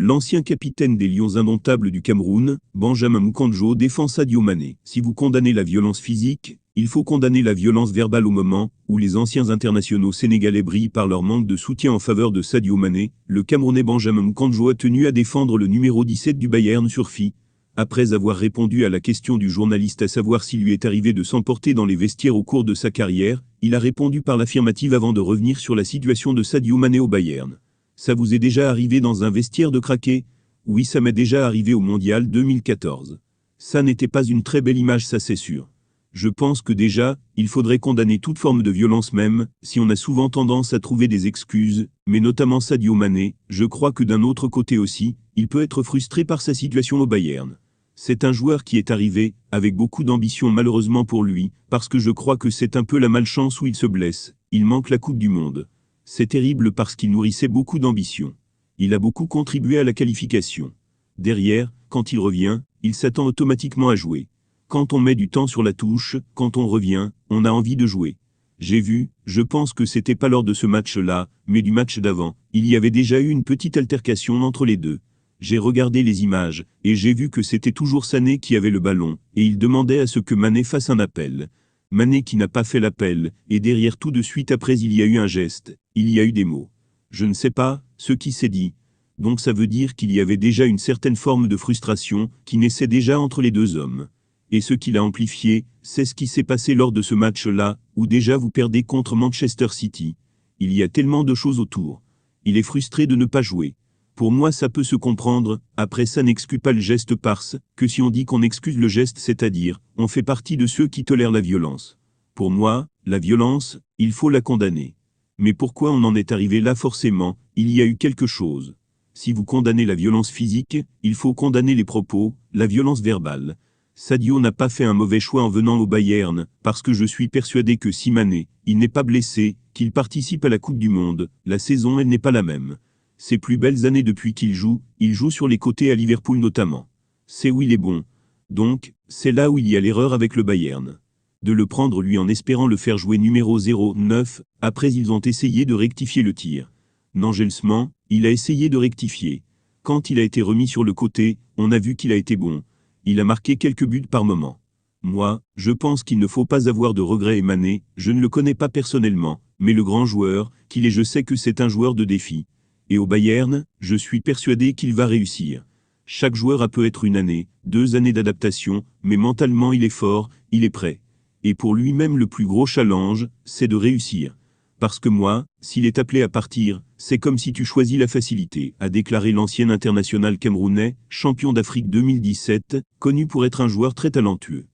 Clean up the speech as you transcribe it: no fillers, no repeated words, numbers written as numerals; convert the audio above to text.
L'ancien capitaine des Lions indomptables du Cameroun, Benjamin Mukandjo, défend Sadio Mané. Si vous condamnez la violence physique, il faut condamner la violence verbale au moment où les anciens internationaux sénégalais brillent par leur manque de soutien en faveur de Sadio Mané. Le Camerounais Benjamin Mukandjo a tenu à défendre le numéro 17 du Bayern sur FI. Après avoir répondu à la question du journaliste à savoir s'il lui est arrivé de s'emporter dans les vestiaires au cours de sa carrière, il a répondu par l'affirmative avant de revenir sur la situation de Sadio Mané au Bayern. Ça vous est déjà arrivé dans un vestiaire de craquer? Oui, ça m'est déjà arrivé au Mondial 2014. Ça n'était pas une très belle image, ça c'est sûr. Je pense que déjà, il faudrait condamner toute forme de violence même, si on a souvent tendance à trouver des excuses, mais notamment Sadio Mané, je crois que d'un autre côté aussi, il peut être frustré par sa situation au Bayern. C'est un joueur qui est arrivé, avec beaucoup d'ambition malheureusement pour lui, parce que je crois que c'est un peu la malchance où il se blesse, il manque la Coupe du Monde. C'est terrible parce qu'il nourrissait beaucoup d'ambition. Il a beaucoup contribué à la qualification. Derrière, quand il revient, il s'attend automatiquement à jouer. Quand on met du temps sur la touche, quand on revient, on a envie de jouer. J'ai vu, je pense que c'était pas lors de ce match-là, mais du match d'avant, il y avait déjà eu une petite altercation entre les deux. J'ai regardé les images, et j'ai vu que c'était toujours Sané qui avait le ballon, et il demandait à ce que Mané fasse un appel. Mané qui n'a pas fait l'appel, et derrière tout de suite après il y a eu un geste, il y a eu des mots. Je ne sais pas, ce qui s'est dit. Donc ça veut dire qu'il y avait déjà une certaine forme de frustration, qui naissait déjà entre les deux hommes. Et ce qui l'a amplifié, c'est ce qui s'est passé lors de ce match-là, où déjà vous perdez contre Manchester City. Il y a tellement de choses autour. Il est frustré de ne pas jouer. Pour moi ça peut se comprendre, après ça n'exclut pas le geste parce que si on dit qu'on excuse le geste, c'est-à-dire, on fait partie de ceux qui tolèrent la violence. Pour moi, la violence, il faut la condamner. Mais pourquoi on en est arrivé là? Forcément, il y a eu quelque chose. Si vous condamnez la violence physique, il faut condamner les propos, la violence verbale. Sadio n'a pas fait un mauvais choix en venant au Bayern, parce que je suis persuadé que si Mané, il n'est pas blessé, qu'il participe à la Coupe du Monde, la saison elle n'est pas la même. Ses plus belles années depuis qu'il joue sur les côtés à Liverpool notamment. C'est où il est bon. Donc, c'est là où il y a l'erreur avec le Bayern. De le prendre lui en espérant le faire jouer numéro 09, après ils ont essayé de rectifier le tir. Nangelsmann, il a essayé de rectifier. Quand il a été remis sur le côté, on a vu qu'il a été bon. Il a marqué quelques buts par moment. Moi, je pense qu'il ne faut pas avoir de regrets. Et Mané, je ne le connais pas personnellement, mais le grand joueur qu'il est, je sais que c'est un joueur de défi. Et au Bayern, je suis persuadé qu'il va réussir. Chaque joueur a peut-être 1 année, 2 années d'adaptation, mais mentalement il est fort, il est prêt. Et pour lui-même le plus gros challenge, c'est de réussir. Parce que moi, s'il est appelé à partir, c'est comme si tu choisis la facilité, a déclaré l'ancien international camerounais, champion d'Afrique 2017, connu pour être un joueur très talentueux.